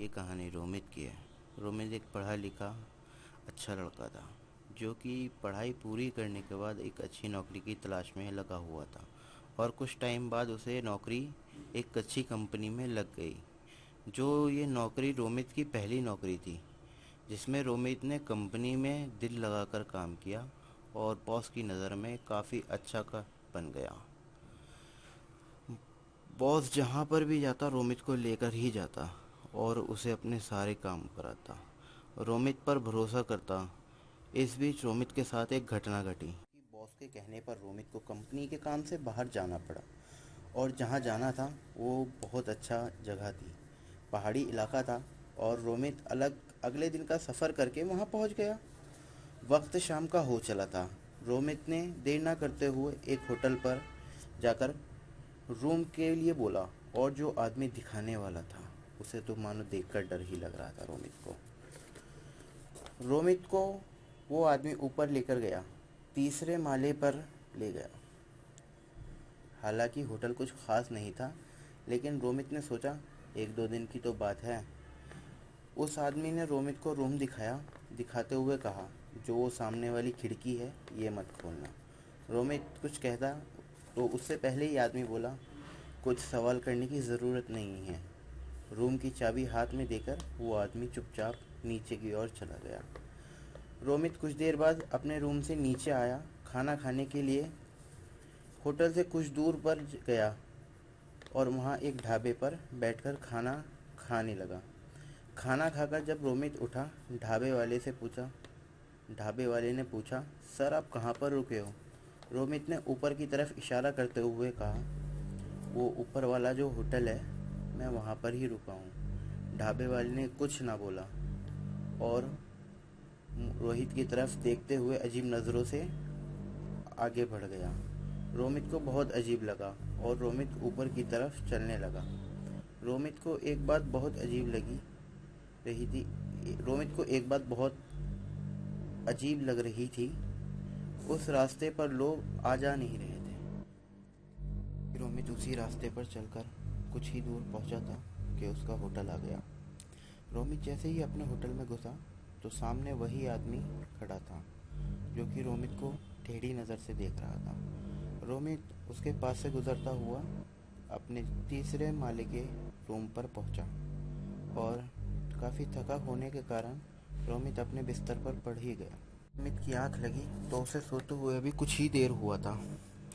ये कहानी रोमित की है। रोमित एक पढ़ा लिखा अच्छा लड़का था, जो कि पढ़ाई पूरी करने के बाद एक अच्छी नौकरी की तलाश में लगा हुआ था। और कुछ टाइम बाद उसे नौकरी एक अच्छी कंपनी में लग गई। जो ये नौकरी रोमित की पहली नौकरी थी, जिसमें रोमित ने कंपनी में दिल लगाकर काम किया और बॉस की नज़र में काफ़ी अच्छा का बन गया। बॉस जहाँ पर भी जाता रोमित को लेकर ही जाता और उसे अपने सारे काम कराता, रोमित पर भरोसा करता। इस बीच रोमित के साथ एक घटना घटी कि बॉस के कहने पर रोमित को कंपनी के काम से बाहर जाना पड़ा। और जहाँ जाना था वो बहुत अच्छा जगह थी, पहाड़ी इलाका था। और रोमित अगले दिन का सफ़र करके वहाँ पहुँच गया। वक्त शाम का हो चला था। रोमित ने देर ना करते हुए एक होटल पर जाकर रूम के लिए बोला। और जो आदमी दिखाने वाला था, उसे तो मानो देखकर डर ही लग रहा था रोमित को वो आदमी ऊपर लेकर गया, तीसरे माले पर ले गया। हालांकि होटल कुछ खास नहीं था, लेकिन रोमित ने सोचा एक दो दिन की तो बात है। उस आदमी ने रोमित को रूम दिखाया, दिखाते हुए कहा, जो वो सामने वाली खिड़की है ये मत खोलना। रोमित कुछ कहता तो उससे पहले ही आदमी बोला, कुछ सवाल करने की ज़रूरत नहीं है। रूम की चाबी हाथ में देकर वो आदमी चुपचाप नीचे की ओर चला गया। रोमित कुछ देर बाद अपने रूम से नीचे आया, खाना खाने के लिए होटल से कुछ दूर पर गया और वहाँ एक ढाबे पर बैठकर खाना खाने लगा। खाना खाकर जब रोमित उठा, ढाबे वाले ने पूछा, सर आप कहाँ पर रुके हो? रोमित ने ऊपर की तरफ इशारा करते हुए कहा, वो ऊपर वाला जो होटल है, मैं वहाँ पर ही रुका हूँ। ढाबे वाले ने कुछ ना बोला और रोहित की तरफ देखते हुए अजीब नज़रों से आगे बढ़ गया। रोमित को बहुत अजीब लगा और रोमित ऊपर की तरफ चलने लगा। रोमित को एक बात बहुत अजीब लगी रही थी रोमित को एक बात बहुत अजीब लग रही थी। उस रास्ते पर लोग आ जा नहीं रहे थे। रोमित उसी रास्ते पर चलकर कुछ ही दूर पहुंचा था कि उसका होटल आ गया। रोमित जैसे ही अपने होटल में घुसा तो सामने वही आदमी खड़ा था, जो कि रोमित को टेढ़ी नज़र से देख रहा था। रोमित उसके पास से गुजरता हुआ अपने तीसरे माले के रूम पर पहुंचा और काफ़ी थका होने के कारण रोमित अपने बिस्तर पर पड़ ही गया। रोमित की आंख लगी तो उसे सोते हुए अभी कुछ ही देर हुआ था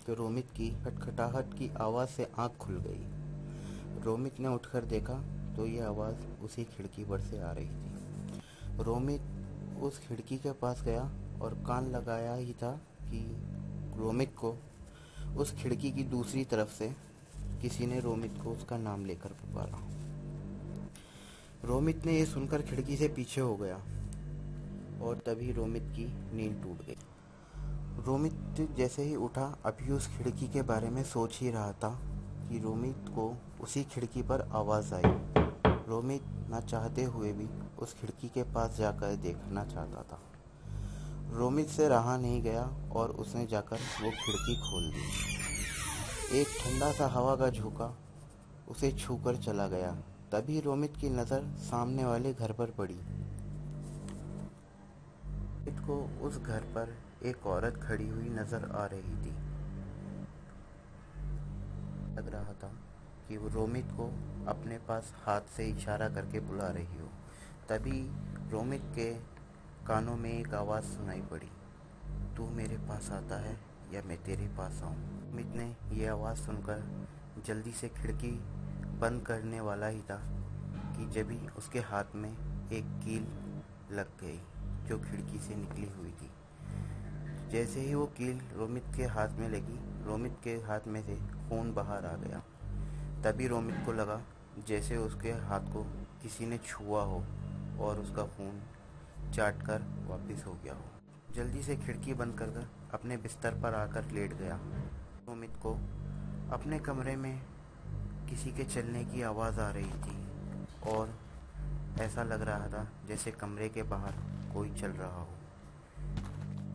कि रोमित की खटखटाहट की आवाज़ से आंख खुल गई। रोमित ने उठकर देखा तो ये आवाज़ उसी खिड़की पर से आ रही थी। रोमित उस खिड़की के पास गया और कान लगाया ही था कि रोमित को उस खिड़की की दूसरी तरफ से किसी ने रोमित को उसका नाम लेकर पुकारा। रोमित ने ये सुनकर खिड़की से पीछे हो गया और तभी रोमित की नींद टूट गई। रोमित जैसे ही उठा अभी उस खिड़की के बारे में सोच ही रहा था कि रोमित को उसी खिड़की पर आवाज़ आई। रोमित ना चाहते हुए भी उस खिड़की के पास जाकर देखना चाहता था। रोमित से रहा नहीं गया और उसने जाकर वो खिड़की खोल दी। एक ठंडा सा हवा का झोंका उसे छूकर चला गया। तभी रोमित की नज़र सामने वाले घर पर पड़ी। रोमित को उस घर पर एक औरत खड़ी हुई नज़र आ रही थी। लग रहा था कि वो रोमित को अपने पास हाथ से इशारा करके बुला रही हो। तभी रोमित के कानों में एक आवाज़ सुनाई पड़ी, तू मेरे पास आता है या मैं तेरे पास आऊँ? रोमित ने यह आवाज़ सुनकर जल्दी से खिड़की बंद करने वाला ही था कि जभी उसके हाथ में एक कील लग गई जो खिड़की से निकली हुई थी। जैसे ही वो कील रोमित के हाथ में लगी, रोमित के हाथ में से खून बाहर आ गया। तभी रोमित को लगा जैसे उसके हाथ को किसी ने छुआ हो और उसका खून चाट कर वापस हो गया हो। जल्दी से खिड़की बंद कर अपने बिस्तर पर आकर लेट गया। रोमित को अपने कमरे में किसी के चलने की आवाज़ आ रही थी और ऐसा लग रहा था जैसे कमरे के बाहर कोई चल रहा हो।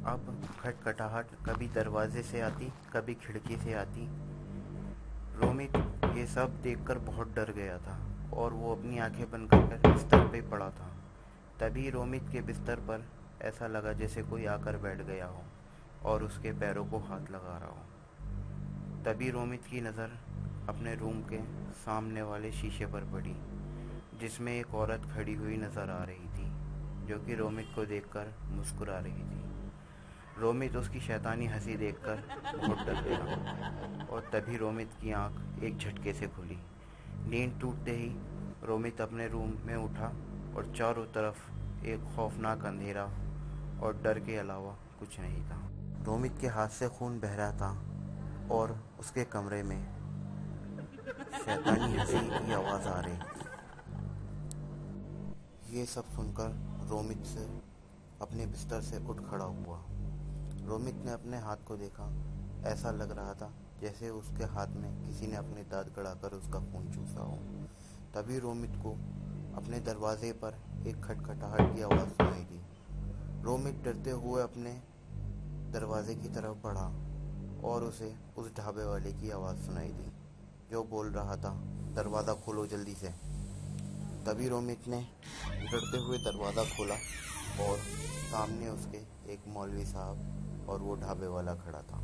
अब खटखटाहट कभी दरवाजे से आती, कभी खिड़की से आती। रोमित ये सब देखकर बहुत डर गया था और वो अपनी आंखें बंद कर बिस्तर पे पड़ा था। तभी रोमित के बिस्तर पर ऐसा लगा जैसे कोई आकर बैठ गया हो और उसके पैरों को हाथ लगा रहा हो। तभी रोमित की नज़र अपने रूम के सामने वाले शीशे पर पड़ी, जिसमें एक औरत खड़ी हुई नज़र आ रही थी, जो कि रोमित को देखकर मुस्कुरा रही थी। रोमित उसकी शैतानी हंसी देखकर बहुत डर गया और तभी रोमित की आंख एक झटके से खुली। नींद टूटते ही रोमित अपने रूम में उठा और चारों तरफ एक खौफनाक अंधेरा और डर के अलावा कुछ नहीं था। रोमित के हाथ से खून बह रहा था और उसके कमरे में शैतानी हंसी की आवाज़ आ रही थी। ये सब सुनकर रोमित से अपने बिस्तर से उठ खड़ा हुआ। रोमित ने अपने हाथ को देखा। ऐसा लग रहा था जैसे उसके हाथ में किसी ने अपने दांत गड़ाकर उसका खून चूसा हो। तभी रोमित को अपने दरवाजे पर एक खटखटाहट की आवाज़ सुनाई दी। रोमित डरते हुए अपने दरवाजे की तरफ बढ़ा और उसे उस ढाबे वाले की आवाज़ सुनाई दी, जो बोल रहा था, दरवाज़ा खोलो जल्दी से। तभी रोमित ने डरते हुए दरवाज़ा खोला और सामने उसके एक मौलवी साहब और वो ढाबे वाला खड़ा था।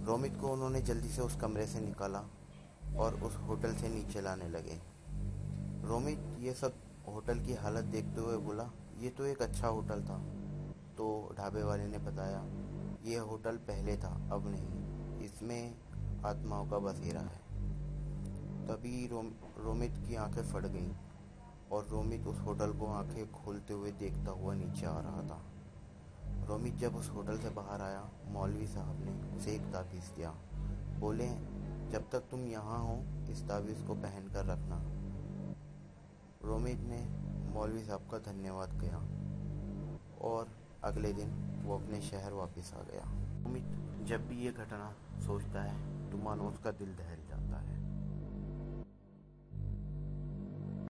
रोमित को उन्होंने जल्दी से उस कमरे से निकाला और उस होटल से नीचे लाने लगे। रोमित ये सब होटल की हालत देखते हुए बोला, ये तो एक अच्छा होटल था। तो ढाबे वाले ने बताया, ये होटल पहले था, अब नहीं, इसमें आत्माओं का बसेरा है। तभी रोमित की आंखें फट गईं और रोमित उस होटल को आंखें खोलते हुए देखता हुआ नीचे आ रहा था। रोमित जब उस होटल से बाहर आया, मौलवी साहब ने उसे एक ताबीज़ दिया। बोले, जब तक तुम यहाँ हो इस ताबीज़ को पहन कर रखना। रोमित ने मौलवी साहब का धन्यवाद किया और अगले दिन वो अपने शहर वापस आ गया। रोमित जब भी ये घटना सोचता है तो मानो उसका दिल दहल जाता है।